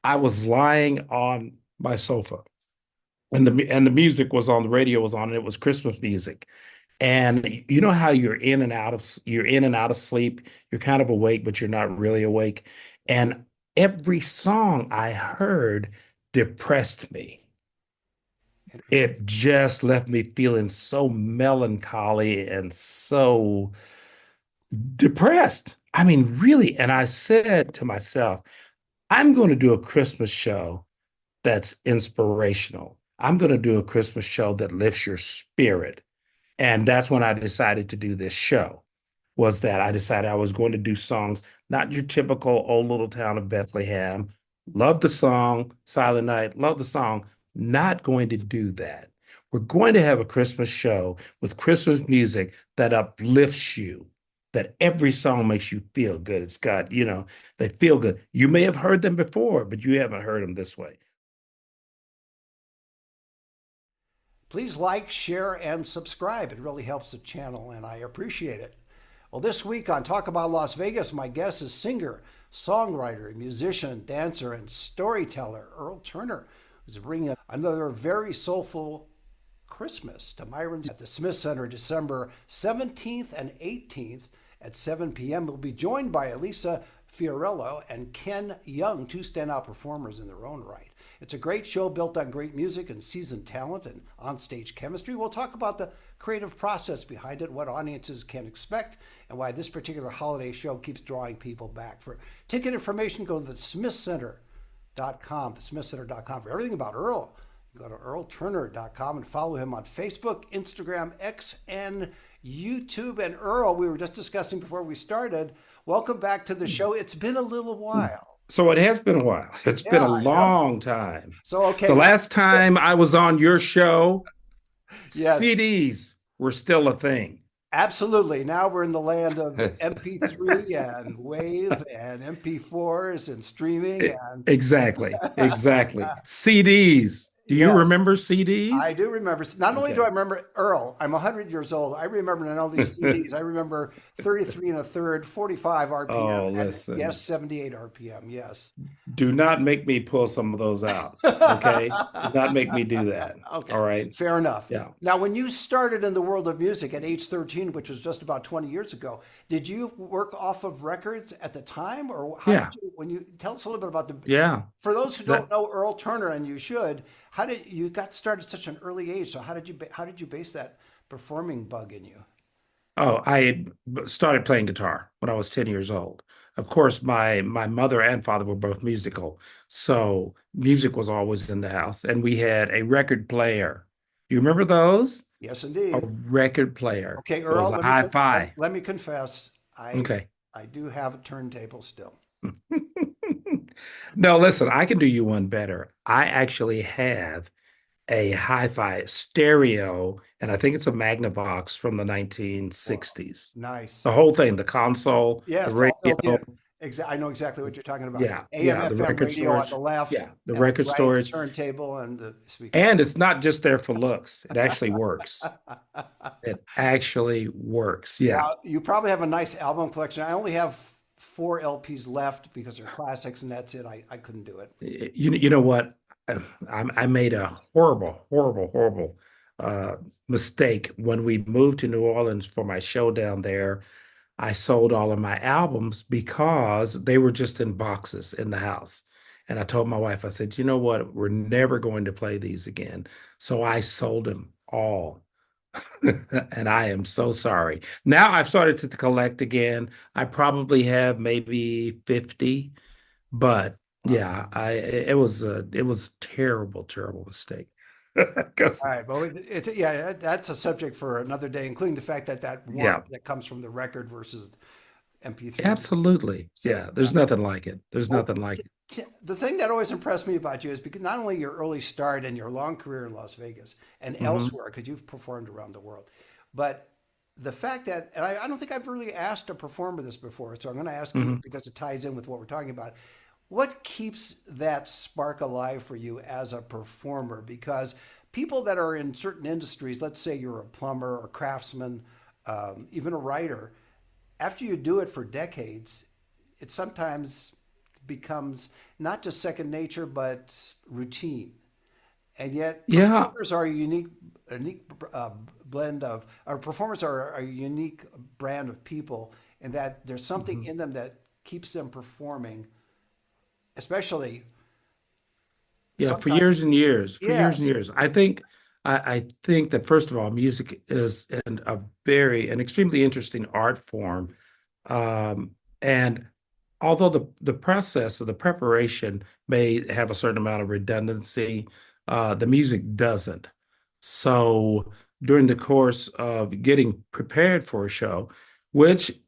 I was lying on my sofa, and the music was on, the radio was on, and it was Christmas music. And you know how you're in and out of sleep. You're kind of awake, but you're not really awake. And every song I heard depressed me. Interesting. It just left me feeling so melancholy and so depressed. I mean, really. And I said to myself, I'm going to do a Christmas show that's inspirational. I'm going to do a Christmas show that lifts your spirit. And that's when I decided to do this show, was that I decided I was going to do songs, not your typical old little town of Bethlehem. Love the song, Silent Night, love the song. Not going to do that. We're going to have a Christmas show with Christmas music that uplifts you, that every song makes you feel good. It's got, they feel good. You may have heard them before, but you haven't heard them this way. Please like, share, and subscribe. It really helps the channel, and I appreciate it. Well, this week on Talk About Las Vegas, my guest is singer, songwriter, musician, dancer, and storyteller Earl Turner, who's bringing another very soulful Christmas to Myron's at the Smith Center December 17th and 18th at 7 p.m. We'll be joined by Elisa Fiorello and Ken Young, two standout performers in their own right. It's a great show built on great music and seasoned talent and onstage chemistry. We'll talk about the creative process behind it, what audiences can expect, and why this particular holiday show keeps drawing people back. For ticket information, go to the smithcenter.com, thesmithcenter.com. For everything about Earl, go to earlturner.com and follow him on Facebook, Instagram, X, and YouTube. And Earl, we were just discussing before we started, welcome back to the show. It's been a little while. So it has been a while. It's been Yeah, a I know. long time. So, okay, The now, last time I was on your show, yes, CDs were still a thing. absolutely. Now we're in the land of MP3 and Wave and MP4s and streaming. And Exactly, exactly. CDs. Do you yes, remember I CDs? do remember. Not only do I Okay. remember Earl, I'm 100 years old. I remember all these CDs. I remember 33 and a third, 45 RPM, Oh, and yes, listen. 78 RPM. Yes. Do not make me pull some of those out. Okay? Do not make me do that. Okay, All right? fair enough. Yeah. Now, when you started in the world of music at age 13, which was just about 20 years ago, did you work off of records at the time, or how did Yeah. you? When you tell us a little bit about the, Yeah. for those who don't That know Earl Turner, and you should, how did you got started at such an early age? So how did you base that performing bug in you? Oh, I had started playing guitar when I was 10 years old. Of course, my mother and father were both musical, so music was always in the house, and we had a record player. Do you remember those? Yes, A indeed. record player. Okay, It was Earl, a hi-fi. let me confess, Okay. I do have a turntable still. No, listen, I can do you one better. I actually have a hi-fi stereo, and I think it's a Magnavox from the Wow, 1960s. nice. The whole thing, the console, the Yes, all built radio. in. I know exactly what you're talking about. Yeah, AM, yeah, the FM record radio on the storage. left, Yeah, the and on the record right, the storage. turntable and the speakers. And it's not just there for looks. It actually works. It actually works. Yeah. Yeah, you probably have a nice album collection. I only have four LPs left because they're classics, and that's it. I couldn't do it. You know what? I made a horrible, horrible, horrible uh, mistake when we moved to New Orleans for my show down there. I sold all of my albums because they were just in boxes in the house. And I told my wife, I said, you know what? We're never going to play these again. So I sold them all. And I am so sorry. Now I've started to collect again. I probably have maybe 50, but Wow. yeah, I it was terrible, terrible mistake. Because All right, well, yeah, that's a subject for another day, including the fact that that yeah, warmth that comes from the record versus MP3. absolutely. So, Yeah, there's nothing like it. There's well, nothing like it. the thing that always impressed me about you is because not only your early start and your long career in Las Vegas and Hmm. elsewhere, because you've performed around the world, but the fact that, and I don't think I've really asked a performer this before, so I'm going to ask you Hmm. because it ties in with what we're talking about. What keeps that spark alive for you as a performer? Because people that are in certain industries, let's say you're a plumber or craftsman, even a writer, after you do it for decades, it sometimes becomes not just second nature, but routine. And yet, Yeah. performers are a unique blend of, or performers are a unique brand of people, in that there's something Mhm. in them that keeps them performing, especially Yeah, for sometimes. years and years, for years and Yes, years. I think that first of all, music is an extremely interesting art form. Um, and although the process of the preparation may have a certain amount of redundancy, the music doesn't. So during the course of getting prepared for a show, which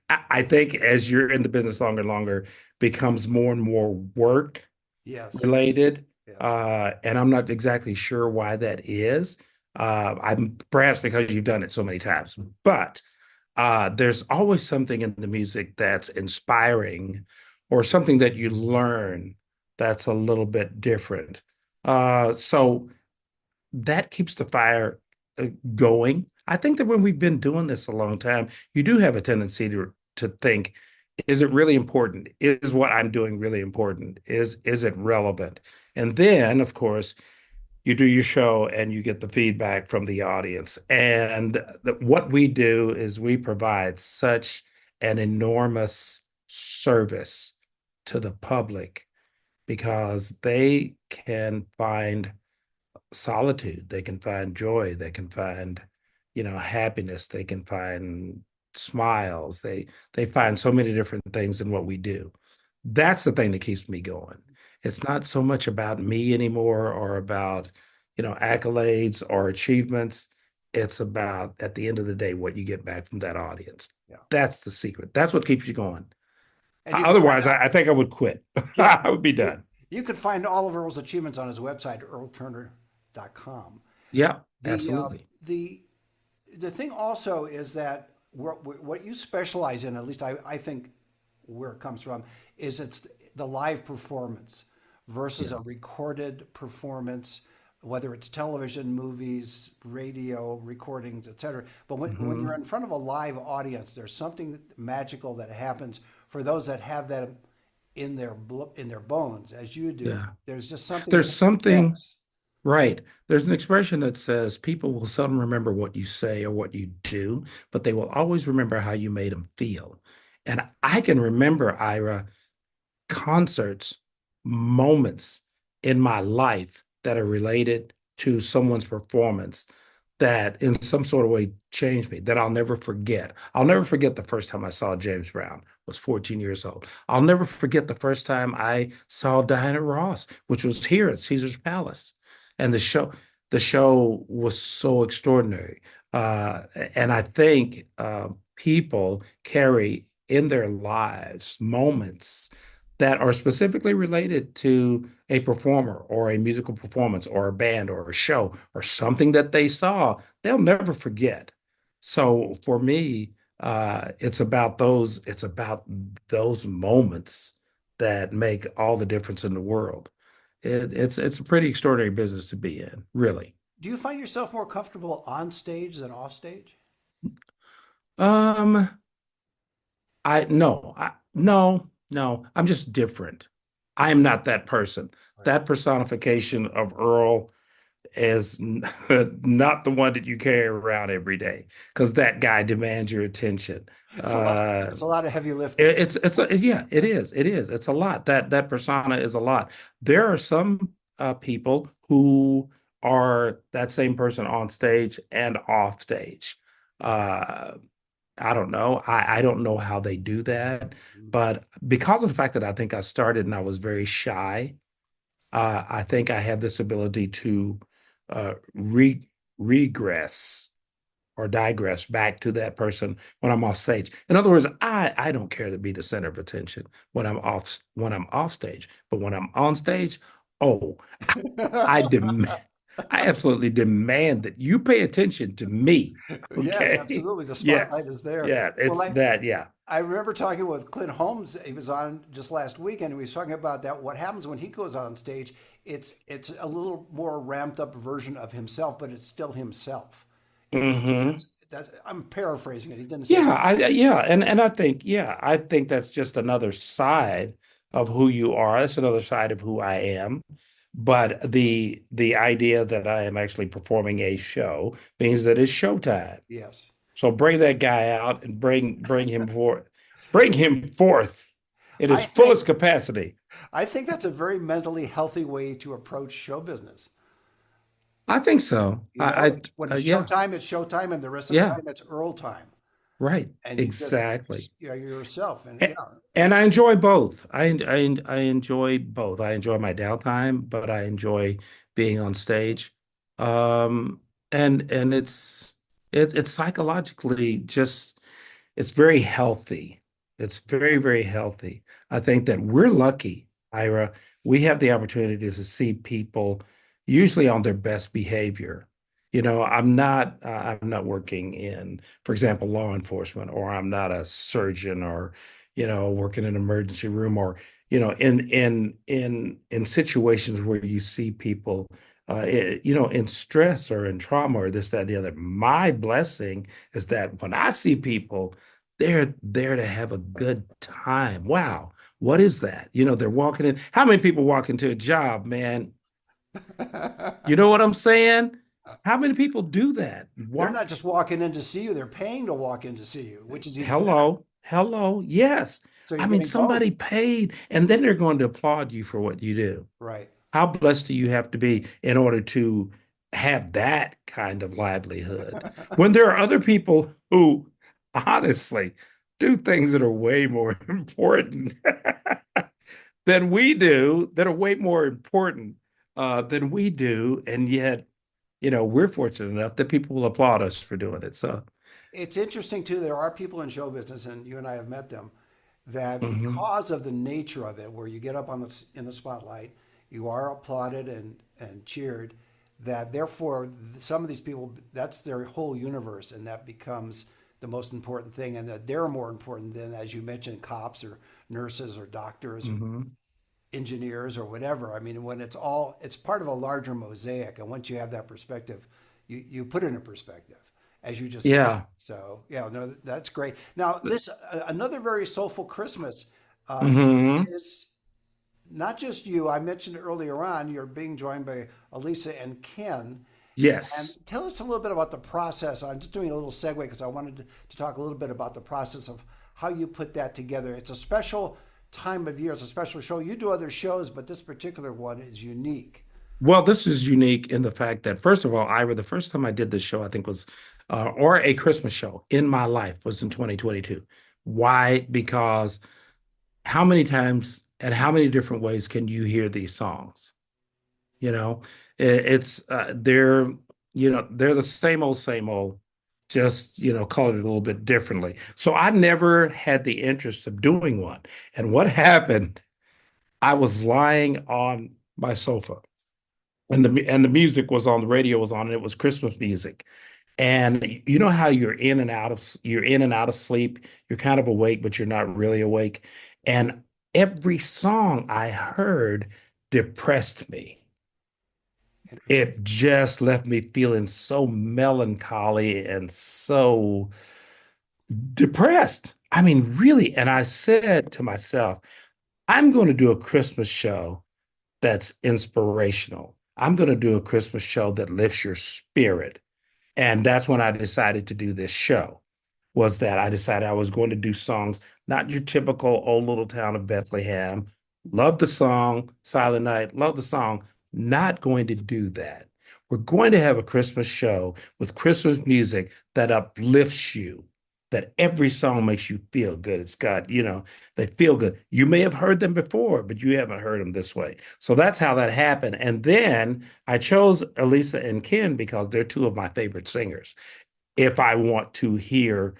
I think as you're in the business longer and longer becomes more and more work yes, related. yes. And I'm not exactly sure why that is. I'm perhaps because you've done it so many times, but there's always something in the music that's inspiring or something that you learn that's a little bit different. So that keeps the fire going. I think that when we've been doing this a long time, you do have a tendency to think, is it really important? Is what I'm doing really important? Is it relevant? And then, of course, you do your show and you get the feedback from the audience. And what we do is we provide such an enormous service to the public because they can find solitude. They can find joy. They can find, happiness. They can find smiles. They find so many different things in what we do. That's the thing that keeps me going. It's not so much about me anymore or about, accolades or achievements. It's about, at the end of the day, what you get back from that audience. Yeah. That's the secret. That's what keeps you going. And you can find Otherwise, out, I think I would quit. yeah, I would be you, done. you can find all of Earl's achievements on his website, earlturner.com. Yeah, The, absolutely. the thing also is that what you specialize in, at least I think where it comes from, is it's the live performance versus Yeah. a recorded performance, whether it's television, movies, radio, recordings, etc. But when you're Hmm. in front of a live audience, there's something magical that happens for those that have that in their bones, as you do. Yeah. There's just something There's that something, connects. right. There's an expression that says people will seldom remember what you say or what you do, but they will always remember how you made them feel. And I can remember, Ira, concerts, moments in my life that are related to someone's performance that in some sort of way changed me that I'll never forget. I'll never forget the first time I saw James Brown, was 14 years old. I'll never forget the first time I saw Diana Ross, which was here at Caesar's Palace. And the show was so extraordinary. And I think people carry in their lives moments that are specifically related to a performer or a musical performance or a band or a show or something that they saw, they'll never forget. So for me, it's about those moments that make all the difference in the world. It's a pretty extraordinary business to be in, really. Do you find yourself more comfortable on stage than off stage? Um, I no, no, I'm just different. I am not that person. Right. That personification of Earl is not the one that you carry around every day because that guy demands your attention. It's a lot. Uh, It's a lot of heavy lifting. yeah, it is. It's a lot. That persona is a lot. There are some people who are that same person on stage and off stage. Uh, I don't know. I don't know how they do that, but because of the fact that I think I started and I was very shy, I think I have this ability to regress or digress back to that person when I'm off stage. In other words, I don't care to be the center of attention when I'm off stage, but when I'm on stage, oh, I demand I absolutely demand that you pay attention to me. Yes, Okay. absolutely. The spotlight Yes. is there. Yeah, Well, it's that. Yeah. I remember talking with Clint Holmes. He was on just last week, and he was talking about that. What happens when he goes on stage? It's a little more ramped up version of himself, but it's still himself. Hmm. I'm paraphrasing it. He didn't say Yeah, that. yeah, and I think that's just another side of who you are. That's another side of who I am. But the idea that I am actually performing a show means that it's showtime. Yes. So bring that guy out and bring him forth in his I think fullest capacity. I think that's a very mentally healthy way to approach show business. I think so. You know, when Yeah, it's showtime, and the rest of the yeah, time it's Earl time, right, and you just exactly. yourself, and A- And I enjoy both. I enjoy both. I enjoy my downtime, but I enjoy being on stage. Um, and it's psychologically just it's very healthy. It's very, very healthy. I think that we're lucky, Ira. We have the opportunity to see people usually on their best behavior. I'm not working in, for example, law enforcement, or I'm not a surgeon, or working in an emergency room, or in situations where you see people, in stress or in trauma or this, that, and the other. My blessing is that when I see people, they're there to have a good time. Wow. What is that? They're walking in. How many people walk into a job, man? yeah. You know what I'm saying? How many people do that? They're Walk. not just walking in to see you; they're paying to walk in to see you, which is even better. Hello. Hello. Yes. So I you're mean, getting both, somebody paid, and then they're going to applaud you for what you do. right? How blessed do you have to be in order to have that kind of livelihood? When there are other people who honestly do things that are way more important than we do, that are way more important than we do, and yet, we're fortunate enough that people will applaud us for doing it. So, It's interesting too. There are people in show business, and you and I have met them, that mhm. because of the nature of it, where you get up in the spotlight, you are applauded and cheered. That therefore, some of these people, that's their whole universe, and that becomes the most important thing, and that they're more important than, as you mentioned, cops or nurses or doctors or Mhm. engineers or whatever. I mean, when it's part of a larger mosaic, and once you have that perspective, you put it in perspective, as you just mentioned. Yeah. So yeah, no, that's great. Now this another very soulful Christmas uh, Hmm. is not just you. I mentioned earlier on you're being joined by Elisa and Ken. And Yes. tell us a little bit about the process. I'm just doing a little segue because I wanted to talk a little bit about the process of how you put that together. It's a special time of year. It's a special show. You do other shows, but this particular one is unique. Well, this is unique in the fact that, first of all, Ira, the first time I did this show, I think was, or a Christmas show in my life was in 2022. Why? Because how many times and how many different ways can you hear these songs? You know, it's they're the same old, just colored a little bit differently. So I never had the interest of doing one. And what happened? I was lying on my sofa, and the music was on, the radio was on, and it was Christmas music. And you know how you're in and out of sleep, you're kind of awake, but you're not really awake. And every song I heard depressed me. Interesting. It just left me feeling so melancholy and so depressed. I mean, really. And I said to myself, I'm going to do a Christmas show that's inspirational. I'm going to do a Christmas show that lifts your spirit. And that's when I decided to do this show, was that I decided I was going to do songs, not your typical old little town of Bethlehem. Love the song, Silent Night, love the song. Not going to do that. We're going to have a Christmas show with Christmas music that uplifts you, that every song makes you feel good. It's got, they feel good. You may have heard them before, but you haven't heard them this way. So that's how that happened. And then I chose Elisa and Ken because they're two of my favorite singers. If I want to hear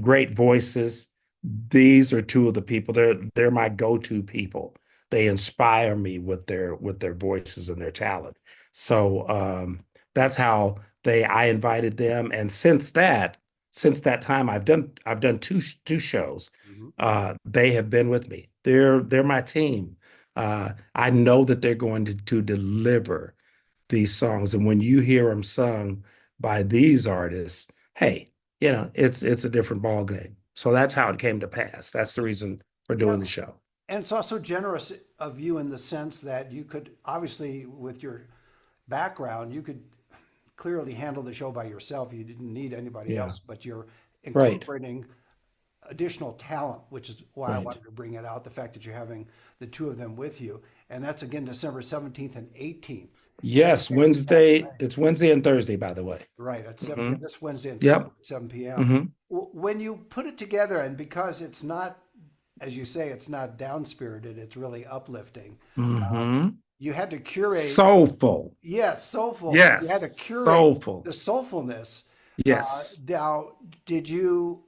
great voices, these are two of the people. They're my go-to people. They inspire me with their voices and their talent. So that's how they I invited them. And since that time, I've done two shows. Mhm. They have been with me. They're my team. I know that they're going to deliver these songs. And when you hear them sung by these artists, hey, it's a different ball game. So that's how it came to pass. That's the reason for Yeah. doing the show. And it's also generous of you in the sense that you could obviously, with your background, you could clearly handle the show by yourself. You didn't need anybody Yeah. else, but you're Right. incorporating additional talent, which is why I Right. wanted to bring it out. The fact that you're having the two of them with you, and that's again December 17th and 18th. Yes, And Wednesday. It's Wednesday and Thursday, by the way. right at 7 Hmm. p.m. This Wednesday and Thursday Yep. at 7 p.m. Hmm. When you put it together, and because it's not, as you say, it's not down spirited, it's really uplifting. Hmm. You had to curate. Soulful. Yes, soulful. You had Yes. to curate Soulful. the soulfulness. Yes. Now, did you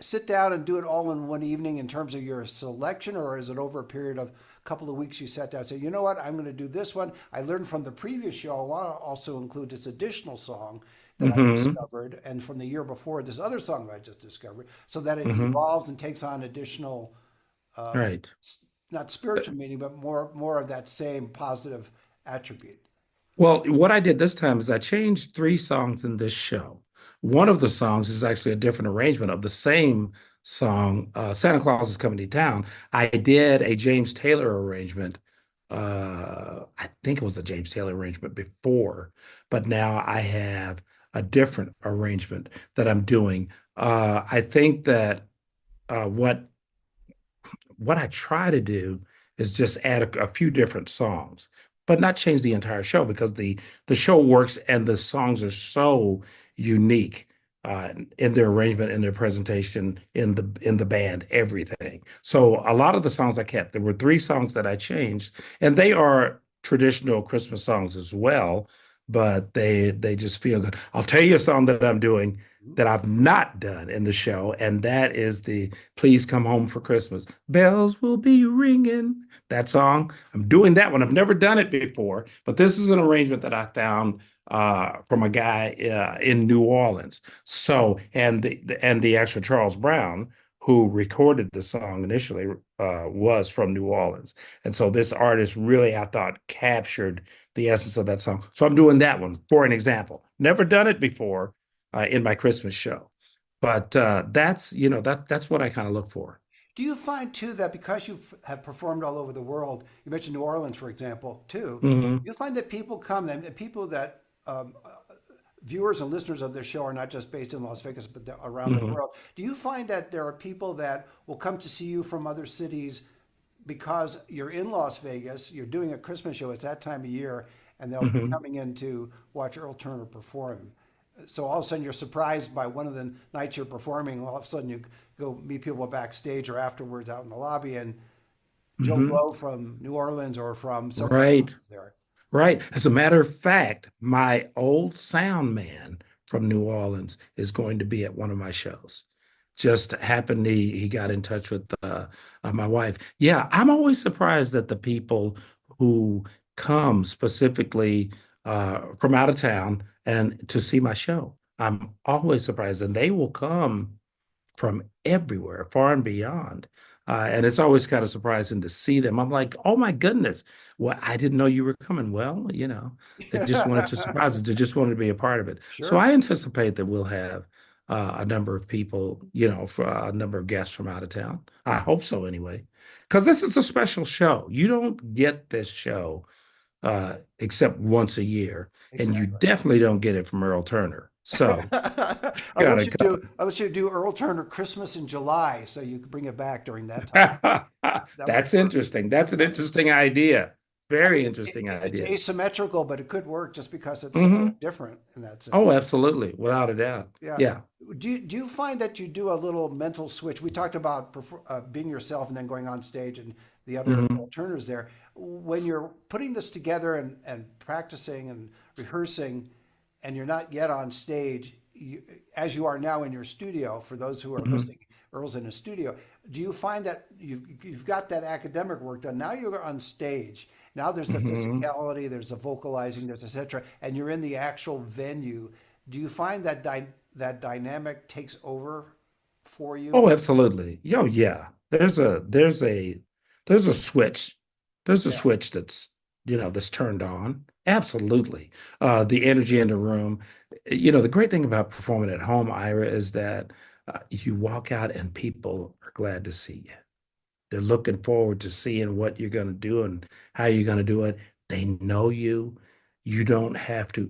sit down and do it all in one evening in terms of your selection, or is it over a period of a couple of weeks you sat down and say, you know what, I'm going to do this one. I learned from the previous show. I want to also include this additional song that I Hmm. discovered, and from the year before, this other song that I just discovered, so that it Hmm. evolves and takes on additional, uh, Right. not spiritual meaning, but more of that same positive attribute. Well, what I did this time is I changed three songs in this show. One of the songs is actually a different arrangement of the same song, Santa Claus is Coming to Town. I did a James Taylor arrangement. I think it was a James Taylor arrangement before, but now I have a different arrangement that I'm doing. I think that what I try to do is just add a few different songs, but not change the entire show because the show works and the songs are so unique in their arrangement, in their presentation, in the band, everything. So a lot of the songs I kept. There were three songs that I changed, and they are traditional Christmas songs as well, but they just feel good. I'll tell you a song that I'm doing that I've not done in the show, and that is the Please Come Home for Christmas. Bells will be ringing. That song. I'm doing that one. I've never done it before, but this is an arrangement that I found from a guy in New Orleans. So, and the actual Charles Brown, who recorded the song initially, was from New Orleans. And so this artist really, I thought, captured the essence of that song. So I'm doing that one for an example. Never done it before in my Christmas show. But that's what I kind of look for. Do you find too that because you have performed all over the world, you mentioned New Orleans, for example, too, Hmm. you find that people come and people that viewers and listeners of this show are not just based in Las Vegas, but they're around the Hmm. world. Do you find that there are people that will come to see you from other cities because you're in Las Vegas, you're doing a Christmas show, it's that time of year, and they'll be Hmm. coming in to watch Earl Turner perform? So all of a sudden you're surprised by one of the nights you're performing. All of a sudden you go meet people backstage or afterwards out in the lobby, and Joe Hmm. Blow from New Orleans or from somewhere else Right. is there. Right. As a matter of fact, my old sound man from New Orleans is going to be at one of my shows. Just happened he got in touch with my wife. Yeah, I'm always surprised at the people who come specifically from out of town and to see my show. I'm always surprised, and they will come from everywhere, far and beyond. And it's always kind of surprising to see them. I'm like, oh my goodness, well, I didn't know you were coming. Well, they just wanted to surprise us. They just wanted to be a part of it. So Sure. I anticipate that we'll have a number of people, for a number of guests from out of town. I hope so anyway, because this is a special show. You don't get this show except once a year, and you Exactly. definitely don't get it from Earl Turner. So Unless gotta you come. do, unless you do Earl Turner Christmas in July, so you can bring it back during that time. That might That's work. interesting. That's an interesting idea. I Very mean, interesting it's idea. asymmetrical, but it could work just because it's so Hmm. different in that sense. Oh, absolutely. Yeah, Without a doubt. yeah. Yeah. Do you find that you do a little mental switch? We talked about being yourself and then going on stage and the other Hmm. alternatives there. When you're putting this together and practicing and rehearsing, and you're not yet on stage, as you are now in your studio, for those who are Hmm. listening, Earl's in a studio. Do you find that you've got that academic work done? Now you're on stage. Now there's the Hmm. physicality, there's the vocalizing, there's etc. And you're in the actual venue. Do you find that that dynamic takes over for you? Oh, absolutely. Oh, yeah. There's a switch. There's a Yeah. switch that's turned on. Absolutely. The energy in the room. The great thing about performing at home, Ira, is that you walk out and people are glad to see you. They're looking forward to seeing what you're going to do and how you're going to do it. They know you. You don't have to.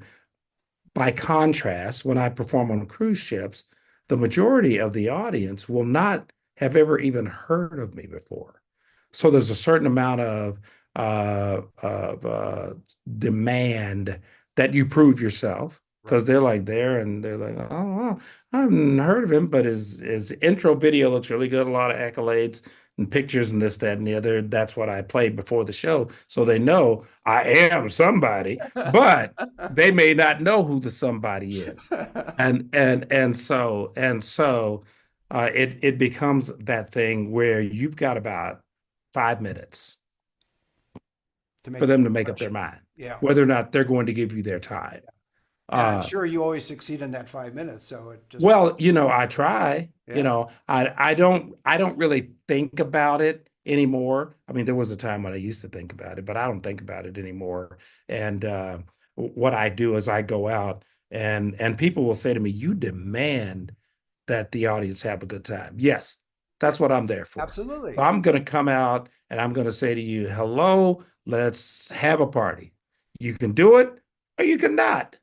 By contrast, when I perform on cruise ships, the majority of the audience will not have ever even heard of me before. So there's a certain amount of demand that you prove yourself Right. because they're like there and they're like, oh, well, I haven't heard of him, but his intro video looks really good, a lot of accolades and pictures and this, that, and the other. That's what I played before the show. So they know I am somebody, but they may not know who the somebody is. And it becomes that thing where you've got about 5 minutes To for make the them to make up their impression. mind, Yeah. whether or not they're going to give you their time. And I'm Uh, sure you always succeed in that 5 minutes. So it just, well, I try, yeah. I don't really think about it anymore. I mean, there was a time when I used to think about it, but I don't think about it anymore. And what I do is I go out and people will say to me, "You demand that the audience have a good time." Yes, that's what I'm there for. So Absolutely. I'm going to come out and I'm going to say to you, "Hello, let's have a party. You can do it or you cannot."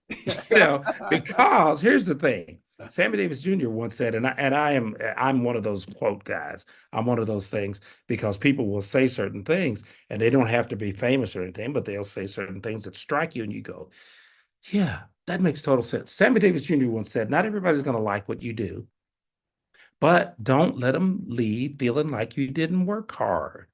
Because here's the thing. Sammy Davis Jr. once said, I'm one of those quote guys. I'm one of those things because people will say certain things and they don't have to be famous or anything, but they'll say certain things that strike you and you go, yeah, that makes total sense. Sammy Davis Jr. once said, not everybody's going to like what you do, but don't let them leave feeling like you didn't work hard.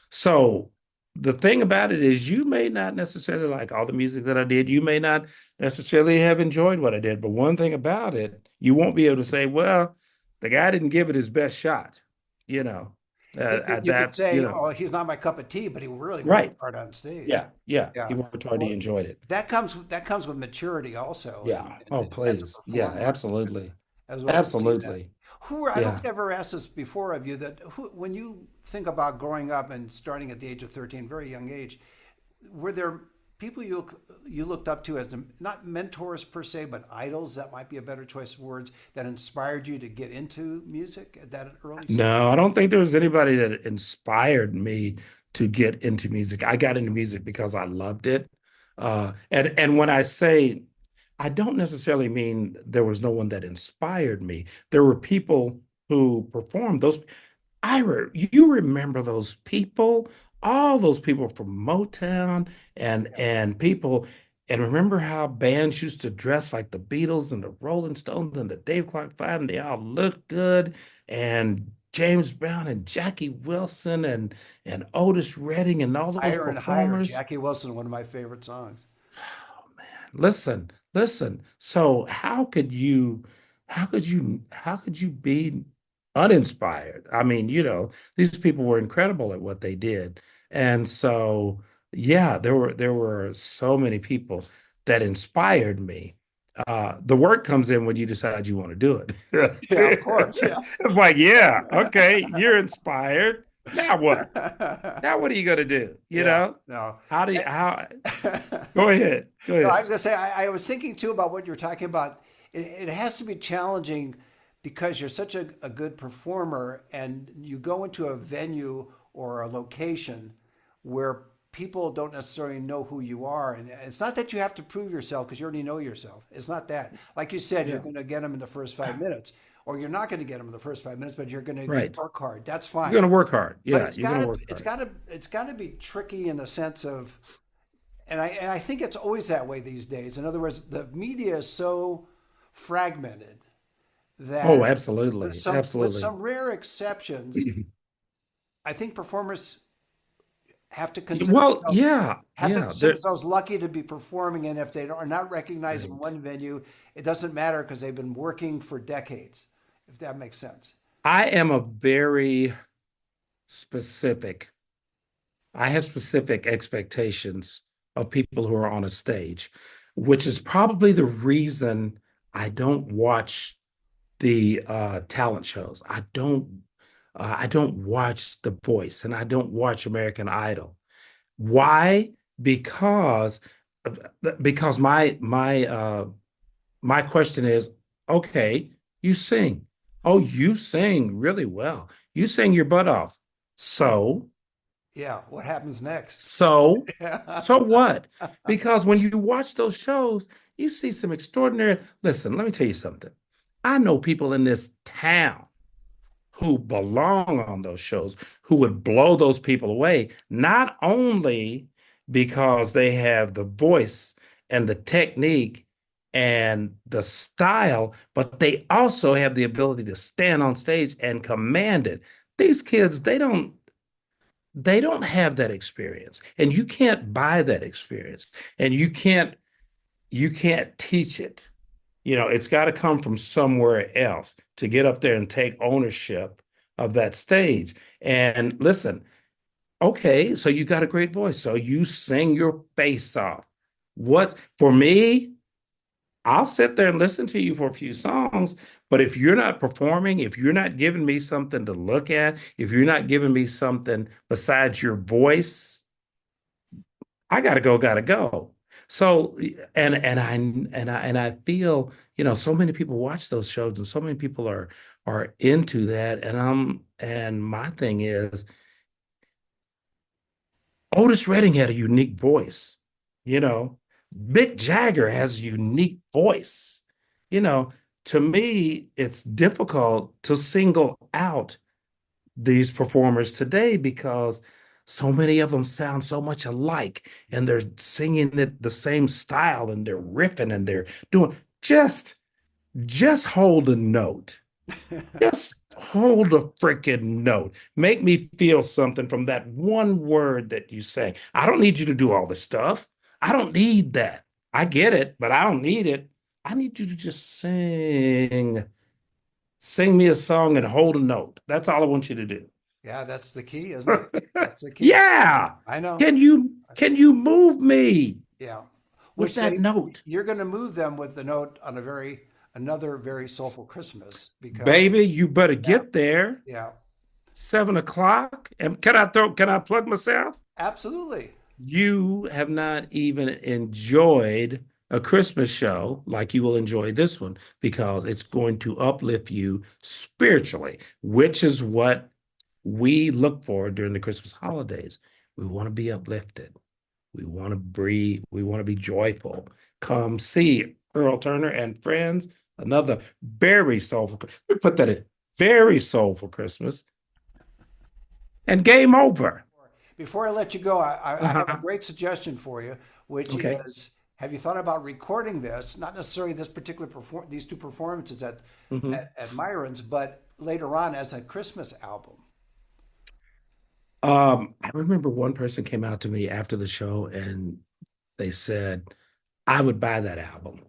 So the thing about it is you may not necessarily like all the music that I did. You may not necessarily have enjoyed what I did, but one thing about it, you won't be able to say, well, the guy didn't give it his best shot. You know, You could that's, say, "Oh, he's not my cup of tea," but he really worked right. hard on stage. Yeah. Yeah. He Yeah. worked hard. He Well, enjoyed it. that comes with maturity also, Yeah. and Oh, as a please. Yeah, performer absolutely. as well to see that. Absolutely. I don't Yeah. think I ever asked this before of you that when you think about growing up and starting at the age of 13, very young age, were there people you looked up to as not mentors per se, but idols? That might be a better choice of words that inspired you to get into music at that early stage. No, I don't think there was anybody that inspired me to get into music. I got into music because I loved it. And when I say I don't necessarily mean there was no one that inspired me. There were people who performed those. You remember those people, all those people from Motown and people, and remember how bands used to dress like the Beatles and the Rolling Stones and the Dave Clark Five, and they all looked good, and James Brown and Jackie Wilson and Otis Redding and all those Higher and higher, performers. Jackie Wilson, one of my favorite songs. Listen, listen. So how could you be uninspired? I mean, these people were incredible at what they did. And so, yeah, there were so many people that inspired me. The work comes in when you decide you want to do it. Yeah, of course. Yeah. It's like, yeah, okay, you're inspired. Now what? Now what are you gonna do? Yeah. No. How do you And- how go ahead. Go No, I ahead. was gonna say I was thinking too about what you're talking about. It has to be challenging because you're such a good performer and you go into a venue or a location where people don't necessarily know who you are. And it's not that you have to prove yourself because you already know yourself. It's not that. Like you said, you're Yeah. going to get them in the first 5 minutes, or you're not going to get them in the first 5 minutes, but you're going to Right. work hard. That's You're fine. gonna work hard. But Yeah, you're gonna work hard. it's gotta be tricky in the sense of, and I think it's always that way these days. In other words, the media is so fragmented Oh, that absolutely. with Absolutely. some rare exceptions, I think performers have to consider Well, themselves yeah, yeah. lucky to be performing, and if they are not recognized in Right. one venue, it doesn't matter because they've been working for decades. If that makes sense. I am a very specific, I have specific expectations of people who are on a stage, which is probably the reason I don't watch the talent shows. I don't watch The Voice and I don't watch American Idol. Why? Because because my question is, okay, you sing. Oh, you sing really well. You sing your butt off. So, Yeah. What happens next? so, Yeah. so what? Because when you watch those shows, you see some extraordinary. Listen, let me tell you something. I know people in this town who belong on those shows, who would blow those people away, not only because they have the voice and the technique and the style, but they also have the ability to stand on stage and command it. These kids, they don't have that experience. And you can't buy that experience. And you can't teach it. It's got to come from somewhere else to get up there and take ownership of that stage. And listen, okay, so you got a great voice. So you sing your face off. What for me, I'll sit there and listen to you for a few songs, but if you're not performing, if you're not giving me something to look at, if you're not giving me something besides your voice, I gotta go. So and I feel, so many people watch those shows and so many people are into that. And my thing is Otis Redding had a unique voice, you know. Mick Jagger has a unique voice. You know, to me, it's difficult to single out these performers today because so many of them sound so much alike and they're singing it the same style and they're riffing and they're doing just hold a note. Just hold a freaking note. Make me feel something from that one word that you say. I don't need you to do all this stuff. I don't need that. I get it, but I don't need it. I need you to just sing. Sing me a song and hold a note. That's all I want you to do. Yeah, that's the key, isn't it? That's the key. Yeah. I know. Can you move me Yeah. with Which that they note? you're going to move them with the note on another very soulful Christmas because Baby, you better yeah, get there. yeah, 7 o'clock. And can I plug myself? absolutely. You have not even enjoyed a Christmas show like you will enjoy this one because it's going to uplift you spiritually, which is what we look for during the Christmas holidays. We want to be uplifted. We want to breathe. We want to be joyful. Come see Earl Turner and friends. Another very soulful. We put that in very soulful Christmas and game over. Before I let you go, I have a Uh-huh. great suggestion for you, which Okay. is have you thought about recording this? Not necessarily this particular these two performances Mhm. at Myron's, but later on as a Christmas album. I remember one person came out to me after the show and they said, I would buy that album.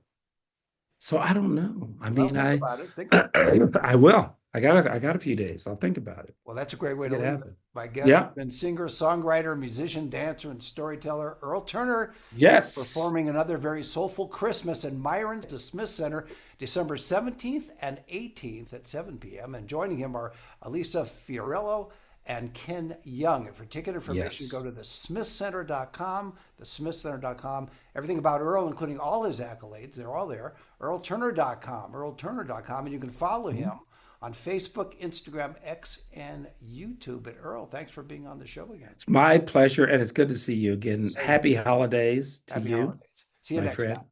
So I don't know. I Well, mean, think I about it. Think about it. I will. I got a few days. I'll think about it. Well, that's a great way Make to it leave it. happen. My guest has Yeah. been singer, songwriter, musician, dancer, and storyteller Earl Turner. Yes. Performing another very soulful Christmas in Myron's the Smith Center, December 17th and 18th at 7 p.m. And joining him are Elisa Fiorello and Ken Young. And for ticket information, go Yes. to thesmithcenter.com, thesmithcenter.com. Everything about Earl, including all his accolades, they're all there. EarlTurner.com, EarlTurner.com. And you can follow him Mhm. on Facebook, Instagram, X, and YouTube. And Earl, thanks for being on the show again. It's my pleasure, and it's good to see you again. Same here. Happy holidays to Happy you, holidays. See you my next friend. time.